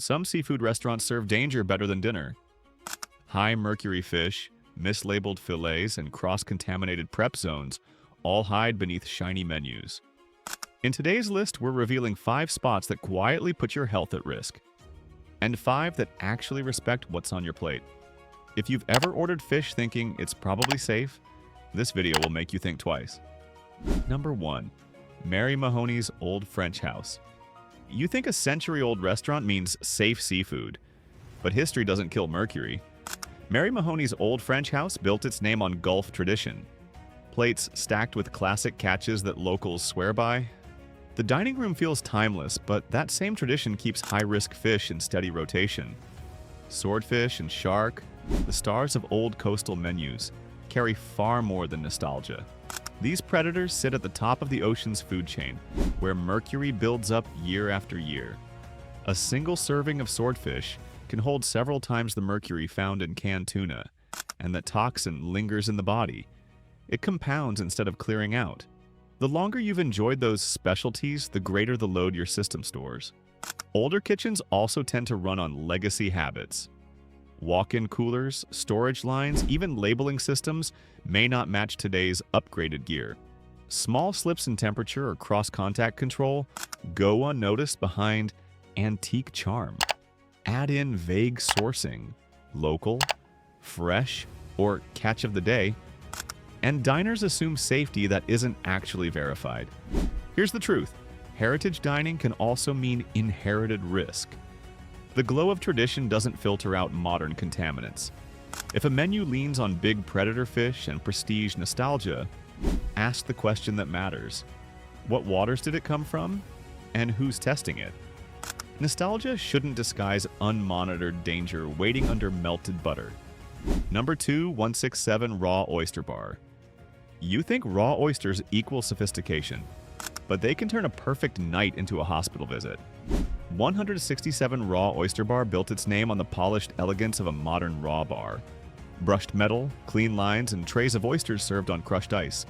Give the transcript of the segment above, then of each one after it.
Some seafood restaurants serve danger better than dinner. High mercury fish, mislabeled fillets, and cross-contaminated prep zones all hide beneath shiny menus. In today's list, we're revealing 5 spots that quietly put your health at risk, and 5 that actually respect what's on your plate. If you've ever ordered fish thinking it's probably safe, this video will make you think twice. Number 1. Mary Mahoney's Old French House. You think a century-old restaurant means safe seafood, but history doesn't kill mercury. Mary Mahoney's Old French House built its name on Gulf tradition. Plates stacked with classic catches that locals swear by. The dining room feels timeless, but that same tradition keeps high-risk fish in steady rotation. Swordfish and shark, the stars of old coastal menus, carry far more than nostalgia. These predators sit at the top of the ocean's food chain, where mercury builds up year after year. A single serving of swordfish can hold several times the mercury found in canned tuna, and that toxin lingers in the body. It compounds instead of clearing out. The longer you've enjoyed those specialties, the greater the load your system stores. Older kitchens also tend to run on legacy habits. Walk-in coolers, storage lines, even labeling systems may not match today's upgraded gear. Small slips in temperature or cross-contact control go unnoticed behind antique charm. Add in vague sourcing, local, fresh, or catch of the day, and diners assume safety that isn't actually verified. Here's the truth. Heritage dining can also mean inherited risk. The glow of tradition doesn't filter out modern contaminants. If a menu leans on big predator fish and prestige nostalgia, ask the question that matters. What waters did it come from? And who's testing it? Nostalgia shouldn't disguise unmonitored danger waiting under melted butter. Number 2, 167 Raw Oyster Bar. You think raw oysters equal sophistication, but they can turn a perfect night into a hospital visit. 167 Raw Oyster Bar built its name on the polished elegance of a modern raw bar. Brushed metal, clean lines, and trays of oysters served on crushed ice.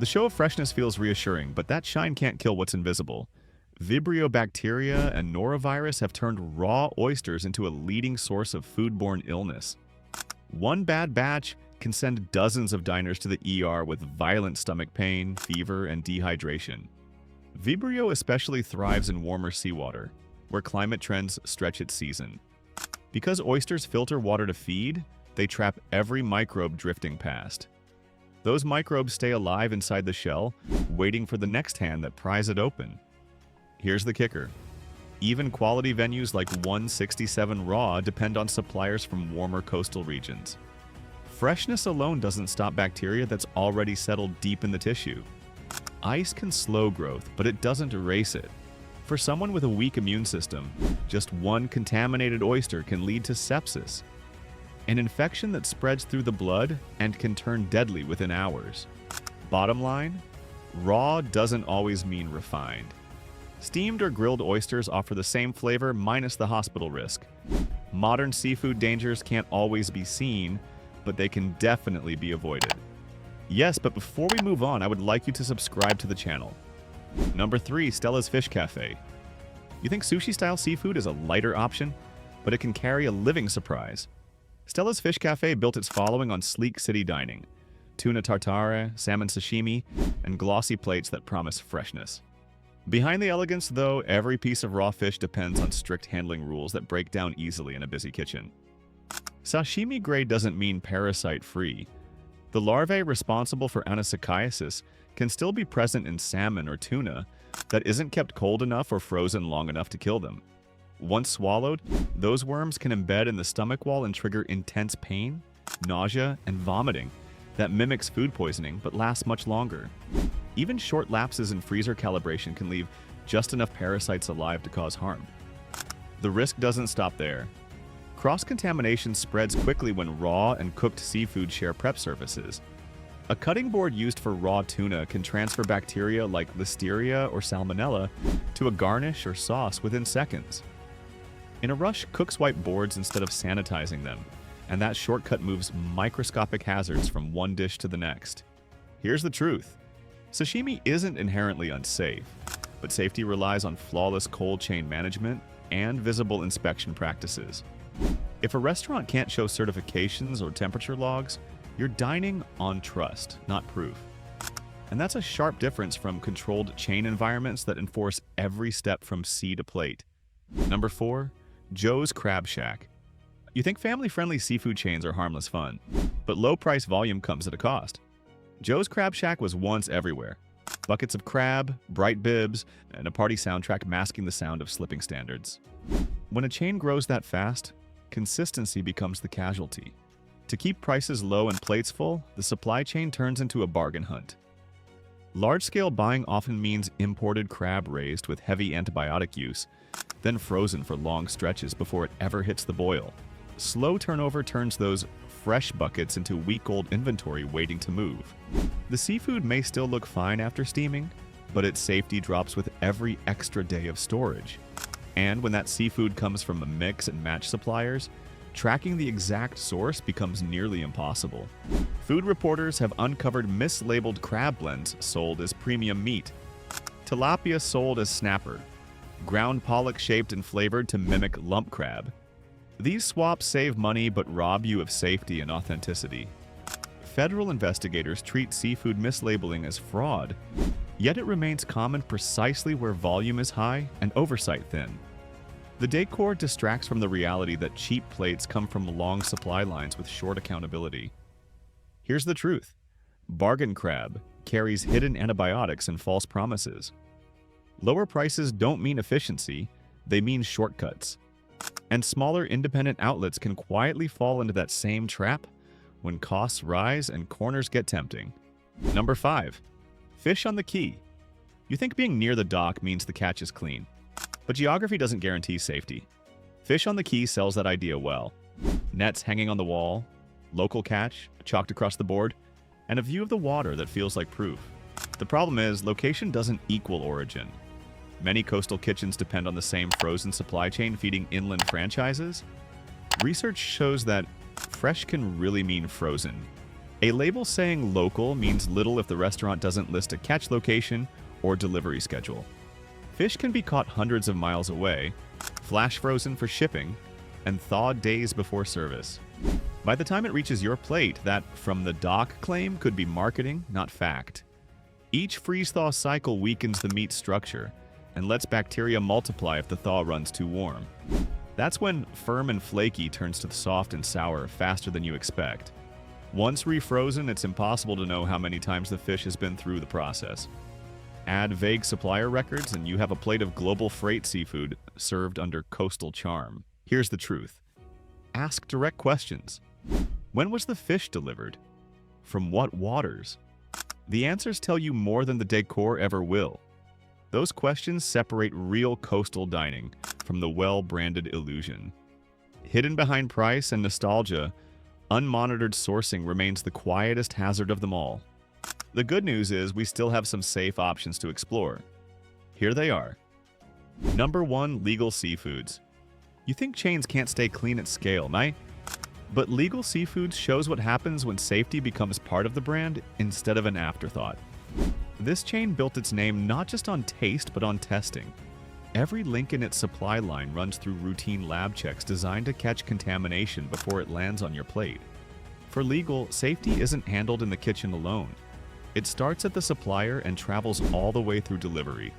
The show of freshness feels reassuring, but that shine can't kill what's invisible. Vibrio bacteria and norovirus have turned raw oysters into a leading source of foodborne illness. One bad batch can send dozens of diners to the ER with violent stomach pain, fever, and dehydration. Vibrio especially thrives in warmer seawater, where climate trends stretch its season. Because oysters filter water to feed, they trap every microbe drifting past. Those microbes stay alive inside the shell, waiting for the next hand that pries it open. Here's the kicker. Even quality venues like 167 Raw depend on suppliers from warmer coastal regions. Freshness alone doesn't stop bacteria that's already settled deep in the tissue. Ice can slow growth, but it doesn't erase it. For someone with a weak immune system, just one contaminated oyster can lead to sepsis, an infection that spreads through the blood and can turn deadly within hours. Bottom line, raw doesn't always mean refined. Steamed or grilled oysters offer the same flavor minus the hospital risk. Modern seafood dangers can't always be seen, but they can definitely be avoided. Yes, but before we move on, I would like you to subscribe to the channel. Number 3, Stella's Fish Cafe. You think sushi-style seafood is a lighter option, but it can carry a living surprise. Stella's Fish Cafe built its following on sleek city dining, tuna tartare, salmon sashimi, and glossy plates that promise freshness. Behind the elegance, though, every piece of raw fish depends on strict handling rules that break down easily in a busy kitchen. Sashimi grade doesn't mean parasite-free. The larvae responsible for anisakaiasis can still be present in salmon or tuna that isn't kept cold enough or frozen long enough to kill them. Once swallowed, those worms can embed in the stomach wall and trigger intense pain, nausea, and vomiting that mimics food poisoning but lasts much longer. Even short lapses in freezer calibration can leave just enough parasites alive to cause harm. The risk doesn't stop there. Cross-contamination spreads quickly when raw and cooked seafood share prep surfaces. A cutting board used for raw tuna can transfer bacteria like Listeria or Salmonella to a garnish or sauce within seconds. In a rush, cooks wipe boards instead of sanitizing them, and that shortcut moves microscopic hazards from one dish to the next. Here's the truth. Sashimi isn't inherently unsafe, but safety relies on flawless cold chain management and visible inspection practices. If a restaurant can't show certifications or temperature logs, you're dining on trust, not proof. And that's a sharp difference from controlled chain environments that enforce every step from sea to plate. Number 4. Joe's Crab Shack. You think family-friendly seafood chains are harmless fun, but low-price volume comes at a cost. Joe's Crab Shack was once everywhere. Buckets of crab, bright bibs, and a party soundtrack masking the sound of slipping standards. When a chain grows that fast, consistency becomes the casualty. To keep prices low and plates full, the supply chain turns into a bargain hunt. Large-scale buying often means imported crab raised with heavy antibiotic use, then frozen for long stretches before it ever hits the boil. Slow turnover turns those fresh buckets into week-old inventory waiting to move. The seafood may still look fine after steaming, but its safety drops with every extra day of storage. And when that seafood comes from a mix and match suppliers, tracking the exact source becomes nearly impossible. Food reporters have uncovered mislabeled crab blends sold as premium meat, tilapia sold as snapper, ground pollock shaped and flavored to mimic lump crab. These swaps save money but rob you of safety and authenticity. Federal investigators treat seafood mislabeling as fraud, yet it remains common precisely where volume is high and oversight thin. The decor distracts from the reality that cheap plates come from long supply lines with short accountability. Here's the truth. Bargain crab carries hidden antibiotics and false promises. Lower prices don't mean efficiency, they mean shortcuts. And smaller independent outlets can quietly fall into that same trap when costs rise and corners get tempting. Number 5. Fish on the quay. You think being near the dock means the catch is clean, but geography doesn't guarantee safety. Fish on the quay sells that idea well. Nets hanging on the wall, local catch chalked across the board, and a view of the water that feels like proof. The problem is, location doesn't equal origin. Many coastal kitchens depend on the same frozen supply chain feeding inland franchises. Research shows that fresh can really mean frozen. A label saying local means little if the restaurant doesn't list a catch location or delivery schedule. Fish can be caught hundreds of miles away, flash frozen for shipping, and thawed days before service. By the time it reaches your plate, that from the dock claim could be marketing, not fact. Each freeze-thaw cycle weakens the meat's structure and lets bacteria multiply if the thaw runs too warm. That's when firm and flaky turns to soft and sour faster than you expect. Once refrozen, it's impossible to know how many times the fish has been through the process. Add vague supplier records and you have a plate of global freight seafood served under coastal charm. Here's the truth. Ask direct questions. When was the fish delivered? From what waters? The answers tell you more than the decor ever will. Those questions separate real coastal dining from the well-branded illusion. Hidden behind price and nostalgia, unmonitored sourcing remains the quietest hazard of them all. The good news is we still have some safe options to explore. Here they are. Number 1. Legal seafoods. You think chains can't stay clean at scale, right? But Legal Seafoods shows what happens when safety becomes part of the brand instead of an afterthought. This chain built its name not just on taste, but on testing. Every link in its supply line runs through routine lab checks designed to catch contamination before it lands on your plate. For Legal, safety isn't handled in the kitchen alone. It starts at the supplier and travels all the way through delivery.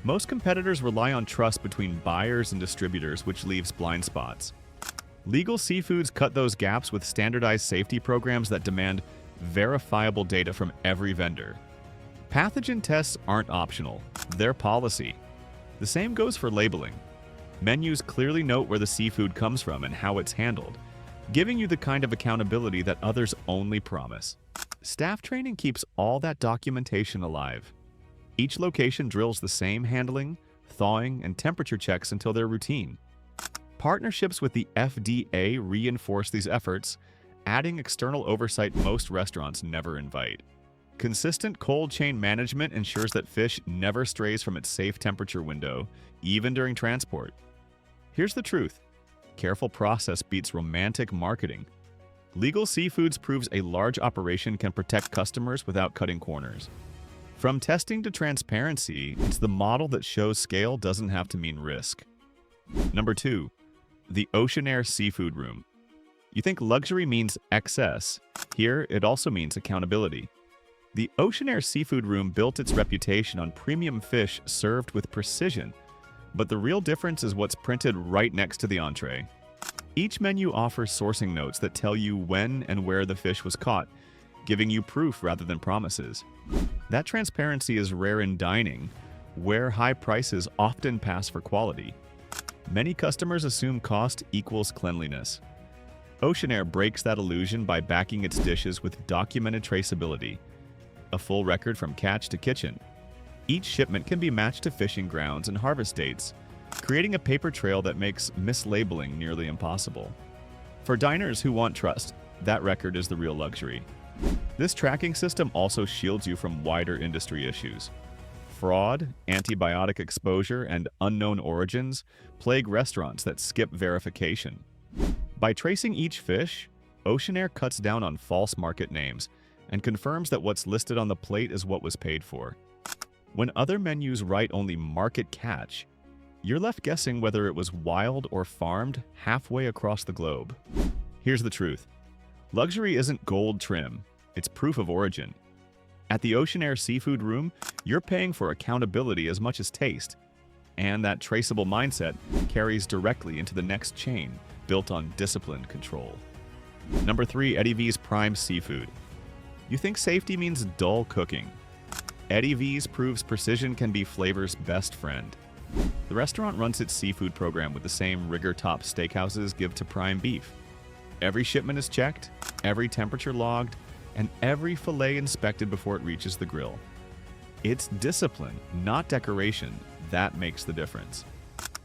Most competitors rely on trust between buyers and distributors, which leaves blind spots. Legal Seafoods cut those gaps with standardized safety programs that demand verifiable data from every vendor. Pathogen tests aren't optional, they're policy. The same goes for labeling. Menus clearly note where the seafood comes from and how it's handled, giving you the kind of accountability that others only promise. Staff training keeps all that documentation alive. Each location drills the same handling, thawing, and temperature checks until they're routine. Partnerships with the FDA reinforce these efforts, adding external oversight most restaurants never invite. Consistent cold chain management ensures that fish never strays from its safe temperature window, even during transport. Here's the truth. Careful process beats romantic marketing. Legal Seafoods proves a large operation can protect customers without cutting corners. From testing to transparency, it's the model that shows scale doesn't have to mean risk. Number 2. The Oceanair Seafood Room. You think luxury means excess. Here, it also means accountability. The Oceanair Seafood Room built its reputation on premium fish served with precision, but the real difference is what's printed right next to the entree. Each menu offers sourcing notes that tell you when and where the fish was caught, giving you proof rather than promises. That transparency is rare in dining, where high prices often pass for quality. Many customers assume cost equals cleanliness. Oceanair breaks that illusion by backing its dishes with documented traceability, a full record from catch to kitchen. Each shipment can be matched to fishing grounds and harvest dates, creating a paper trail that makes mislabeling nearly impossible. For diners who want trust, that record is the real luxury. This tracking system also shields you from wider industry issues. Fraud, antibiotic exposure, and unknown origins plague restaurants that skip verification. By tracing each fish, Oceanair cuts down on false market names and confirms that what's listed on the plate is what was paid for. When other menus write only market catch, you're left guessing whether it was wild or farmed halfway across the globe. Here's the truth. Luxury isn't gold trim, it's proof of origin. At the Oceanair Seafood Room, you're paying for accountability as much as taste. And that traceable mindset carries directly into the next chain, built on disciplined control. Number 3, Eddie V's Prime Seafood. You think safety means dull cooking. Eddie V's proves precision can be flavor's best friend. The restaurant runs its seafood program with the same rigor top steakhouses give to prime beef. Every shipment is checked, every temperature logged, and every fillet inspected before it reaches the grill. It's discipline, not decoration, that makes the difference.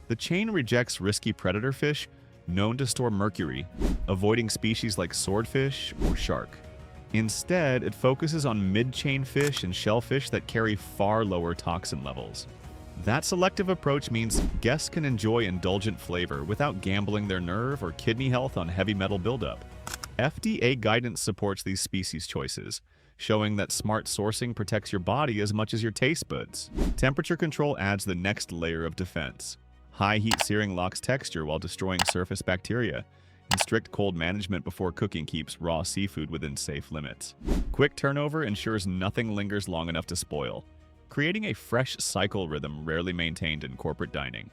The chain rejects risky predator fish known to store mercury, avoiding species like swordfish or shark. Instead, it focuses on mid-chain fish and shellfish that carry far lower toxin levels. That selective approach means guests can enjoy indulgent flavor without gambling their nerve or kidney health on heavy metal buildup. FDA guidance supports these species choices, showing that smart sourcing protects your body as much as your taste buds. Temperature control adds the next layer of defense. High heat searing locks texture while destroying surface bacteria, and strict cold management before cooking keeps raw seafood within safe limits. Quick turnover ensures nothing lingers long enough to spoil, creating a fresh cycle rhythm rarely maintained in corporate dining.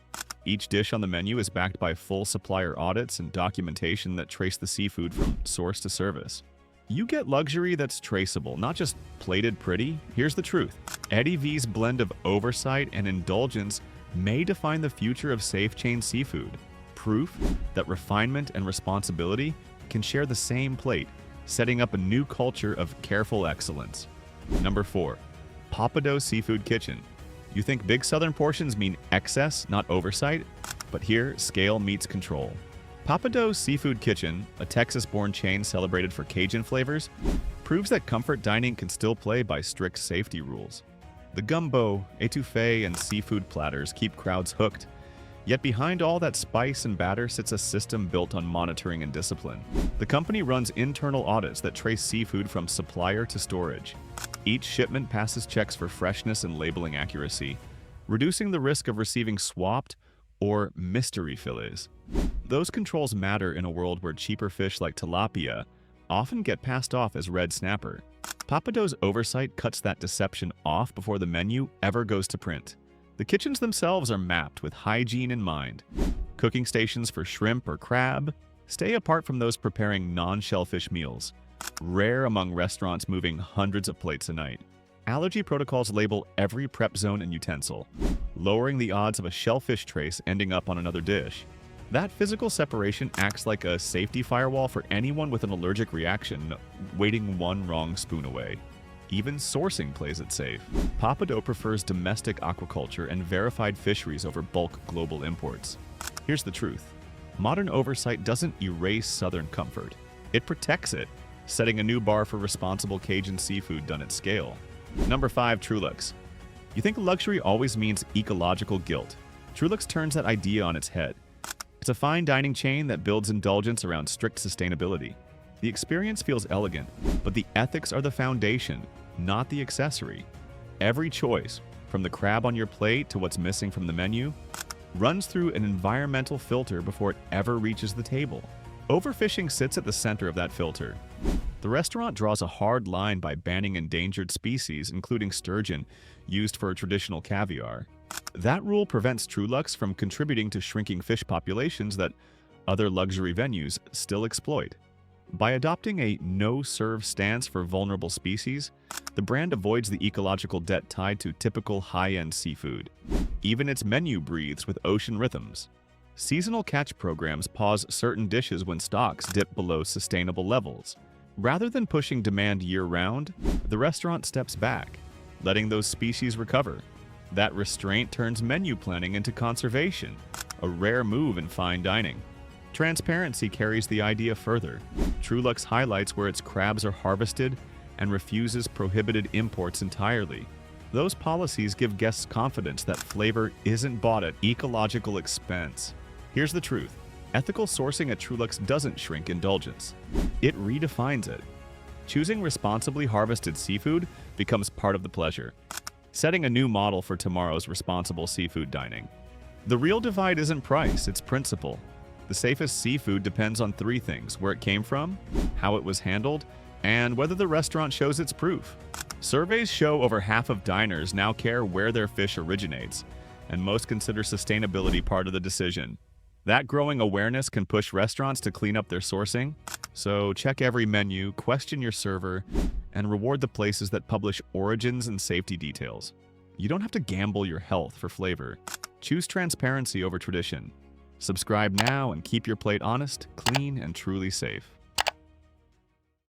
Each dish on the menu is backed by full supplier audits and documentation that trace the seafood from source to service. You get luxury that's traceable, not just plated pretty. Here's the truth. Eddie V's blend of oversight and indulgence may define the future of safe chain seafood. Proof that refinement and responsibility can share the same plate, setting up a new culture of careful excellence. Number 4. Pappadeaux Seafood Kitchen. You think big southern portions mean excess, not oversight? But here, scale meets control. Pappadeaux Seafood Kitchen, a Texas-born chain celebrated for Cajun flavors, proves that comfort dining can still play by strict safety rules. The gumbo, etouffee, and seafood platters keep crowds hooked. Yet behind all that spice and batter sits a system built on monitoring and discipline. The company runs internal audits that trace seafood from supplier to storage. Each shipment passes checks for freshness and labeling accuracy, reducing the risk of receiving swapped or mystery fillets. Those controls matter in a world where cheaper fish like tilapia often get passed off as red snapper. Pappadeaux's oversight cuts that deception off before the menu ever goes to print. The kitchens themselves are mapped with hygiene in mind. Cooking stations for shrimp or crab stay apart from those preparing non-shellfish meals, rare among restaurants moving hundreds of plates a night. Allergy protocols label every prep zone and utensil, lowering the odds of a shellfish trace ending up on another dish. That physical separation acts like a safety firewall for anyone with an allergic reaction waiting one wrong spoon away. Even sourcing plays it safe. Pappadeaux prefers domestic aquaculture and verified fisheries over bulk global imports. Here's the truth. Modern oversight doesn't erase Southern comfort. It protects it, setting a new bar for responsible Cajun seafood done at scale. Number 5, Truluck's. You think luxury always means ecological guilt? Truluck's turns that idea on its head. It's a fine dining chain that builds indulgence around strict sustainability. The experience feels elegant, but the ethics are the foundation, not the accessory. Every choice, from the crab on your plate to what's missing from the menu, runs through an environmental filter before it ever reaches the table. Overfishing sits at the center of that filter. The restaurant draws a hard line by banning endangered species, including sturgeon, used for traditional caviar. That rule prevents Truluck's from contributing to shrinking fish populations that other luxury venues still exploit. By adopting a no-serve stance for vulnerable species, the brand avoids the ecological debt tied to typical high-end seafood. Even its menu breathes with ocean rhythms. Seasonal catch programs pause certain dishes when stocks dip below sustainable levels. Rather than pushing demand year-round, the restaurant steps back, letting those species recover. That restraint turns menu planning into conservation, a rare move in fine dining. Transparency carries the idea further. Truluck's highlights where its crabs are harvested and refuses prohibited imports entirely. Those policies give guests confidence that flavor isn't bought at ecological expense. Here's the truth. Ethical sourcing at Truluck's doesn't shrink indulgence. It redefines it. Choosing responsibly harvested seafood becomes part of the pleasure, setting a new model for tomorrow's responsible seafood dining. The real divide isn't price, it's principle. The safest seafood depends on three things: where it came from, how it was handled, and whether the restaurant shows its proof. Surveys show over half of diners now care where their fish originates, and most consider sustainability part of the decision. That growing awareness can push restaurants to clean up their sourcing, so check every menu, question your server, and reward the places that publish origins and safety details. You don't have to gamble your health for flavor. Choose transparency over tradition. Subscribe now and keep your plate honest, clean, and truly safe.